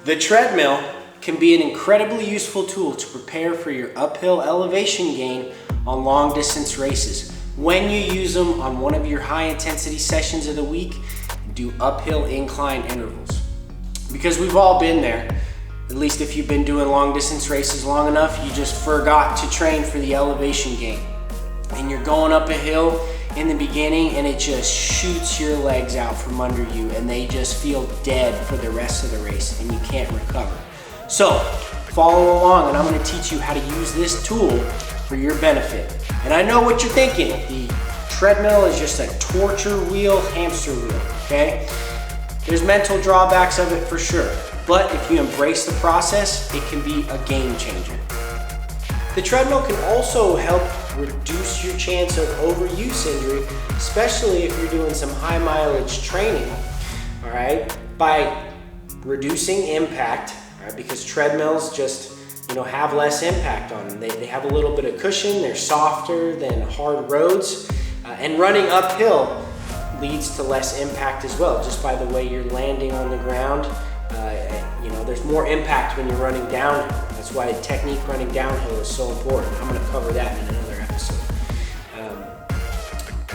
The treadmill can be an incredibly useful tool to prepare for your uphill elevation gain on long distance races. When you use them on one of your high intensity sessions of the week, do uphill incline intervals. Because we've all been there, at least if you've been doing long distance races long enough, you just forgot to train for the elevation gain. And you're going up a hill in the beginning and it just shoots your legs out from under you and they just feel dead for the rest of the race and you can't recover. So follow along and I'm going to teach you how to use this tool for your benefit. And I know what you're thinking, the treadmill is just a torture wheel, hamster wheel, okay? There's mental drawbacks of it for sure, but if you embrace the process, it can be a game changer. The treadmill can also help reduce your chance of overuse injury, especially if you're doing some high mileage training, all right? By reducing impact, all right, because treadmills just, have less impact on them. They have a little bit of cushion, they're softer than hard roads, and running uphill leads to less impact as well, just by the way you're landing on the ground. There's more impact when you're running downhill. That's why technique running downhill is so important. I'm going to cover that in another episode.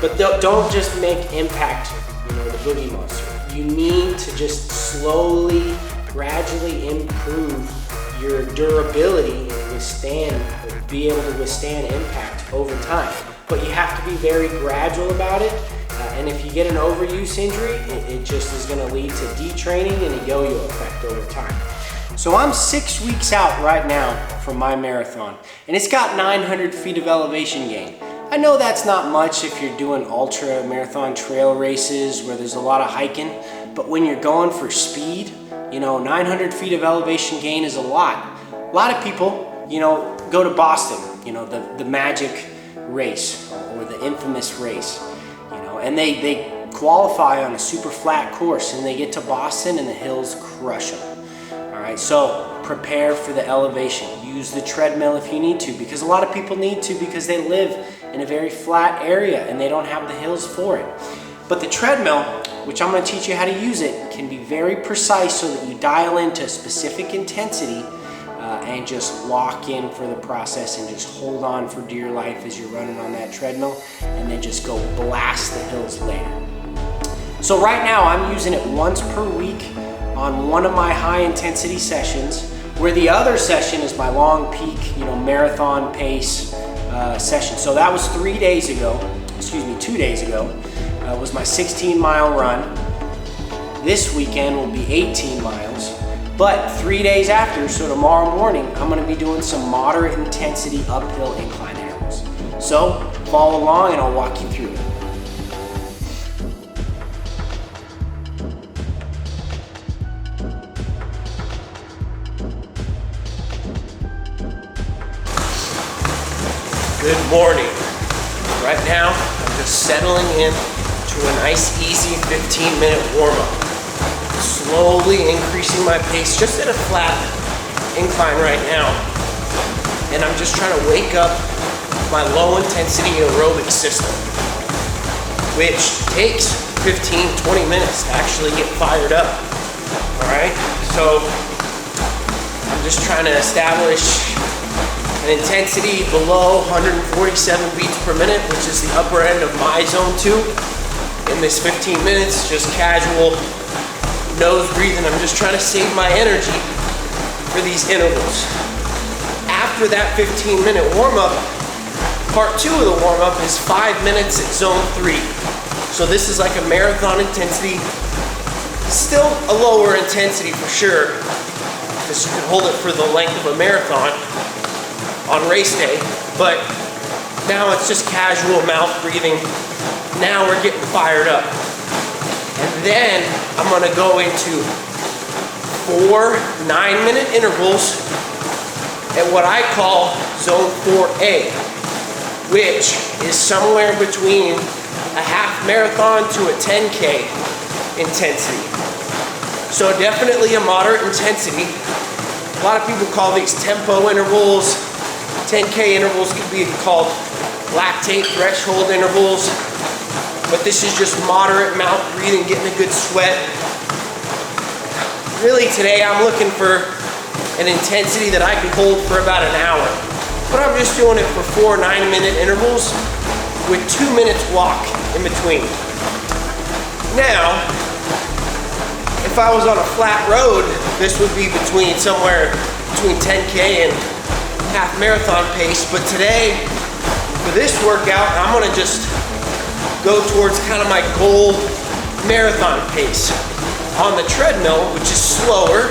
But don't just make impact, the boogie monster. You need to just slowly, gradually improve your durability and be able to withstand impact over time. But you have to be very gradual about it. And if you get an overuse injury, it just is going to lead to detraining and a yo-yo effect over time. So I'm 6 weeks out right now from my marathon, and it's got 900 feet of elevation gain. I know that's not much if you're doing ultra marathon trail races where there's a lot of hiking, but when you're going for speed, 900 feet of elevation gain is a lot. A lot of people, go to Boston, the magic race or the infamous race, and they qualify on a super flat course and they get to Boston and the hills crush them. All right, so prepare for the elevation. Use the treadmill if you need to, because a lot of people need to because they live in a very flat area and they don't have the hills for it. But the treadmill, which I'm going to teach you how to use it, can be very precise so that you dial into a specific intensity and just lock in for the process and just hold on for dear life as you're running on that treadmill and then just go blast the hills later. So right now I'm using it once per week on one of my high intensity sessions, where the other session is my long peak, marathon pace session. So that was 2 days ago, was my 16-mile run. This weekend will be 18 miles. But 3 days after, so tomorrow morning, I'm gonna be doing some moderate intensity uphill incline intervals. So follow along and I'll walk you through it. Good morning. Right now, I'm just settling in to a nice, easy 15-minute warm-up. Slowly increasing my pace just at a flat incline right now. And I'm just trying to wake up my low intensity aerobic system, which takes 15-20 minutes to actually get fired up. All right, so I'm just trying to establish an intensity below 147 beats per minute, which is the upper end of my zone 2. In this 15 minutes, just casual nose breathing. I'm just trying to save my energy for these intervals. After that 15-minute warm-up, part 2 of the warm-up is 5 minutes at zone 3. So this is like a marathon intensity. Still a lower intensity for sure, because you can hold it for the length of a marathon on race day, but now it's just casual mouth breathing. Now we're getting fired up. And then I'm gonna go into 4 9-minute intervals at what I call zone 4A, which is somewhere between a half marathon to a 10K intensity. So definitely a moderate intensity. A lot of people call these tempo intervals. 10K intervals could be called lactate threshold intervals. But this is just moderate mouth breathing, getting a good sweat. Really today I'm looking for an intensity that I can hold for about an hour. But I'm just doing it for 4 9-minute intervals with 2 minutes walk in between. Now, if I was on a flat road, this would be somewhere between 10K and half marathon pace. But today, for this workout, I'm gonna just go towards kind of my goal marathon pace on the treadmill, which is slower,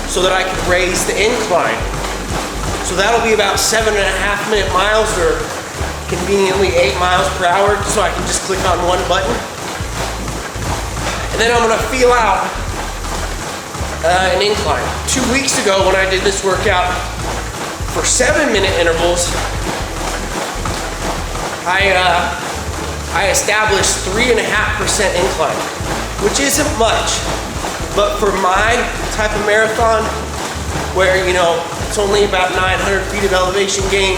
so that I can raise the incline. So that'll be about 7.5-minute miles, or conveniently 8 miles per hour, so I can just click on one button. And then I'm gonna feel out an incline. 2 weeks ago when I did this workout for 7-minute intervals, I established 3.5% incline, which isn't much, but for my type of marathon, where it's only about 900 feet of elevation gain,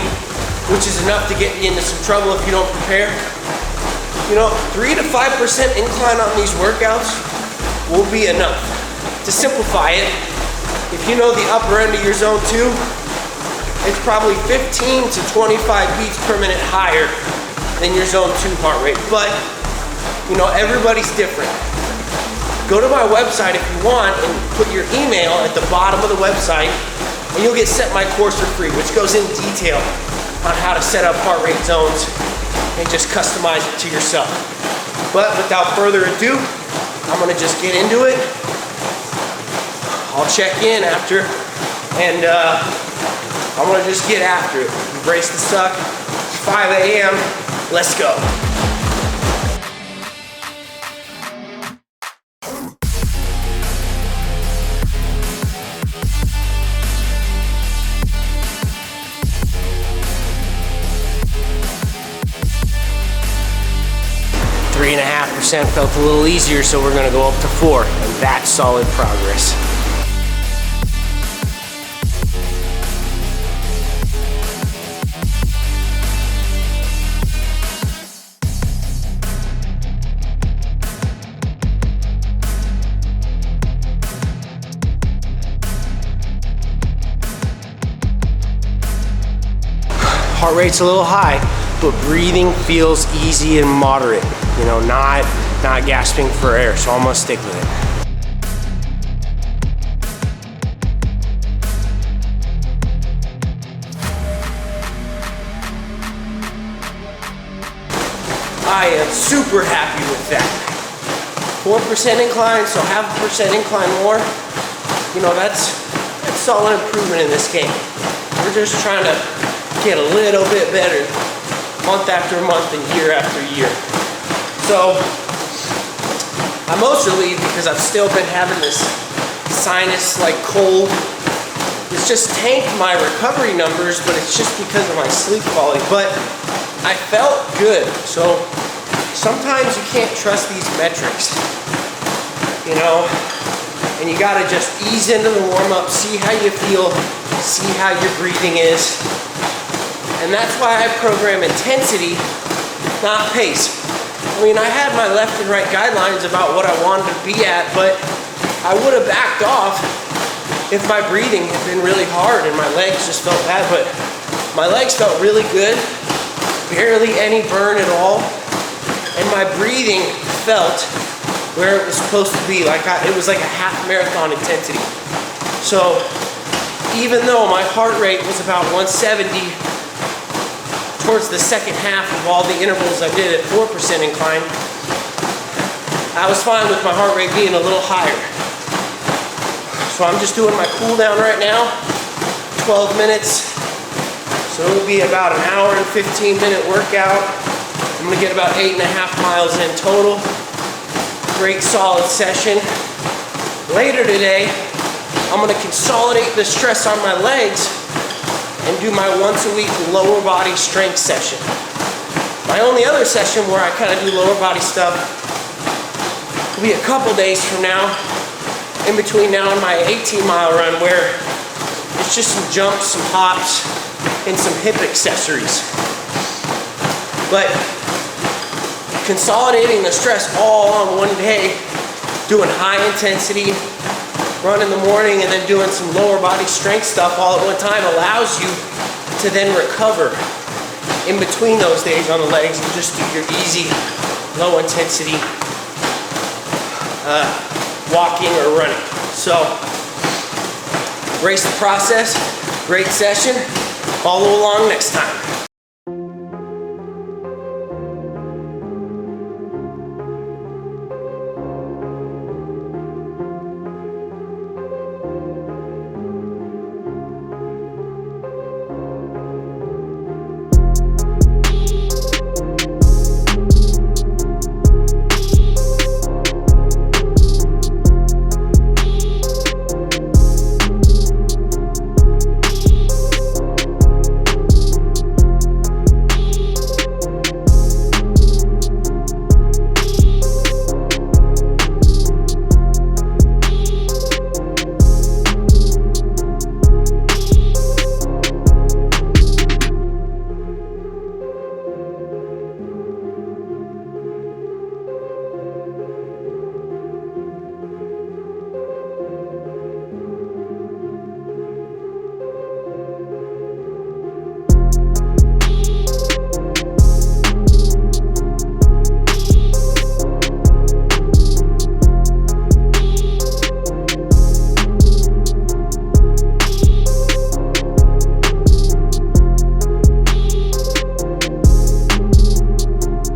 which is enough to get you into some trouble if you don't prepare. 3 to 5% incline on these workouts will be enough. To simplify it, if you know the upper end of your zone 2, it's probably 15 to 25 beats per minute higher than your zone 2 heart rate. But, everybody's different. Go to my website if you want and put your email at the bottom of the website, and you'll get sent my course for free, which goes in detail on how to set up heart rate zones and just customize it to yourself. But without further ado, I'm gonna just get into it. I'll check in after, and I'm gonna just get after it. Embrace the suck. It's 5 a.m. Let's go. Three and a half percent felt a little easier, so we're gonna go up to 4, and that's solid progress. Heart rate's a little high, but breathing feels easy and moderate. Not gasping for air, so I'm gonna stick with it. I am super happy with that. 4% incline, so 0.5% incline more. That's solid improvement in this game. We're just trying to get a little bit better month after month and year after year. So I'm most relieved because I've still been having this sinus cold. It's just tanked my recovery numbers, but it's just because of my sleep quality. But I felt good. So sometimes you can't trust these metrics, and you gotta just ease into the warm-up, see how you feel, see how your breathing is. And that's why I program intensity, not pace. I had my left and right guidelines about what I wanted to be at, but I would have backed off if my breathing had been really hard and my legs just felt bad. But my legs felt really good, barely any burn at all, and my breathing felt where it was supposed to be. It was like a half marathon intensity. So even though my heart rate was about 170 towards the second half of all the intervals I did at 4% incline, I was fine with my heart rate being a little higher. So I'm just doing my cool down right now, 12 minutes. So it'll be about an hour and 15-minute workout. I'm gonna get about 8.5 miles in total. Great solid session. Later today, I'm gonna consolidate the stress on my legs and do my once-a-week lower body strength session. My only other session where I kind of do lower body stuff will be a couple days from now, in between now and my 18-mile run, where it's just some jumps, some hops, and some hip accessories. But consolidating the stress all on one day, doing high intensity, run in the morning and then doing some lower body strength stuff all at one time allows you to then recover in between those days on the legs and just do your easy, low intensity walking or running. So, embrace the process. Great session. Follow along next time.